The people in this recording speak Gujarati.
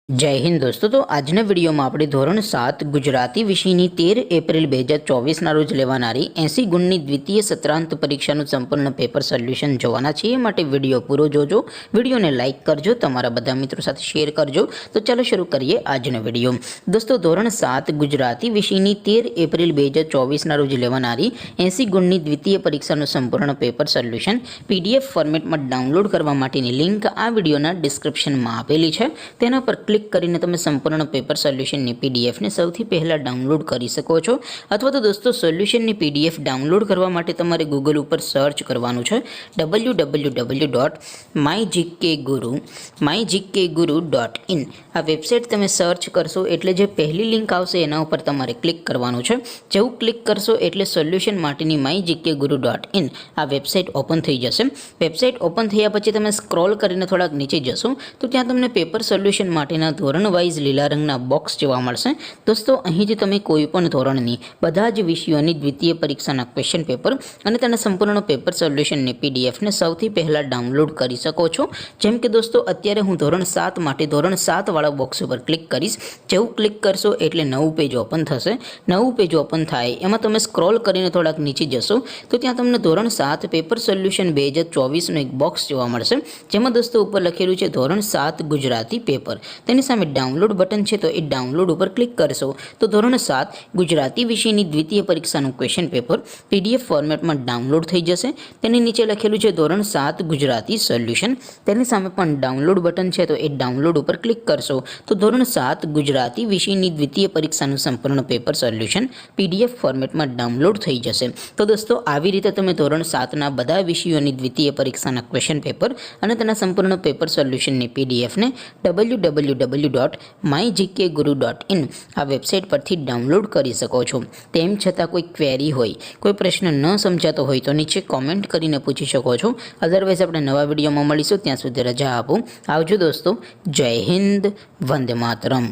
जय हिंद दोस्तों। तो આજના વિડીયોમાં આપણે ધોરણ 7 ગુજરાતી વિષયની 13 એપ્રિલ 2024ના રોજ લેવાનારી 80 ગુણની દ્વિતીય સત્રાંત પરીક્ષાનું સંપૂર્ણ પેપર સોલ્યુશન જોવાના છીએ। માટે વિડીયો પૂરો જોજો, વિડીયોને લાઇક કરજો, તમારા બધા મિત્રો સાથે શેર કરજો। તો ચાલો શરૂ કરીએ આજનો વિડીયો। દોસ્તો, ધોરણ 7 ગુજરાતી વિષયની 13 એપ્રિલ 2024ના રોજ લેવાનારી 80 ગુણની દ્વિતીય પરીક્ષાનું સંપૂર્ણ પેપર સોલ્યુશન PDF ફોર્મેટમાં ડાઉનલોડ કરવા માટેની લિંક આ વિડીયોના ડિસ્ક્રિપ્શનમાં આપેલી છે। તેના પર ક્લિક કરીને તમે સંપૂર્ણ પેપર સોલ્યુશનની PDF ને સૌથી પહેલા ડાઉનલોડ કરી શકો છો। અથવા તો દોસ્તો, સોલ્યુશનની PDF ડાઉનલોડ કરવા માટે તમારે ગૂગલ ઉપર સર્ચ કરવાનું છે www.mygkguru.in। આ વેબસાઇટ તમે સર્ચ કરશો એટલે જે પહેલી લિંક આવશે એના ઉપર તમારે ક્લિક કરવાનું છે। જેવું ક્લિક કરશો એટલે સોલ્યુશન માટેની mygkguru.in આ વેબસાઇટ ઓપન થઈ જશે। વેબસાઇટ ઓપન થયા પછી તમે સ્ક્રોલ કરીને થોડાક નીચે જશો તો ત્યાં તમને પેપર સોલ્યુશન માટેના ધોરણ વાઇઝ લીલા રંગના બોક્સ જોવા મળશે। દોસ્તો, અહીંથી તમે કોઈ પણ ધોરણની બધા જ વિષયોની દ્વિતીય પરીક્ષાના ક્વેશ્ચન પેપર અને તેના સંપૂર્ણ પેપર સોલ્યુશનની PDF ને સૌથી પહેલાં ડાઉનલોડ કરી શકો છો। જેમ કે દોસ્તો, અત્યારે હું ધોરણ 7 માટે ધોરણ 7 વાળા બોક્સ ઉપર ક્લિક કરીશ। જેવું ક્લિક કરશો એટલે નવું પેજ ઓપન થશે। નવું પેજ ઓપન થાય એમાં તમે સ્ક્રોલ કરીને થોડાક નીચે જશો તો ત્યાં તમને ધોરણ 7 પેપર સોલ્યુશન 2024નું એક બોક્સ જોવા મળશે, જેમાં દોસ્તો ઉપર લખેલું છે ધોરણ 7 ગુજરાતી પેપર। તેની સામે ડાઉનલોડ બટન છે, તો એ ડાઉનલોડ ઉપર ક્લિક કરશો તો ધોરણ 7 ગુજરાતી વિષયની દ્વિતીય પરીક્ષાનું ક્વેશ્ચન પેપર PDF ફોર્મેટમાં ડાઉનલોડ થઈ જશે। તેની નીચે લખેલું છે ધોરણ 7 ગુજરાતી સોલ્યુશન। તેની સામે પણ ડાઉનલોડ બટન છે, તો એ ડાઉનલોડ ઉપર ક્લિક કરશો તો ધોરણ 7 ગુજરાતી વિષયની દ્વિતીય પરીક્ષાનું સંપૂર્ણ પેપર સોલ્યુશન PDF ફોર્મેટમાં ડાઉનલોડ થઈ જશે। તો દોસ્તો, આવી રીતે તમે ધોરણ 7ના બધા વિષયોની દ્વિતીય પરીક્ષાના ક્વેશ્ચન પેપર અને તેના સંપૂર્ણ પેપર સોલ્યુશનની PDF ને www.mygkguru.in આ વેબસાઇટ પરથી ડાઉનલોડ કરી શકો છો। તેમ છતાં કોઈ ક્વેરી હોય, કોઈ પ્રશ્ન ન સમજાતો હોય તો નીચે કોમેન્ટ કરીને પૂછી શકો છો। અધરવાઇઝ આપણે નવા વિડીયોમાં મળીશું, ત્યાં સુધી રજા આપો। આવજો દોસ્તો। જય હિન્દ, વંદે માતરમ।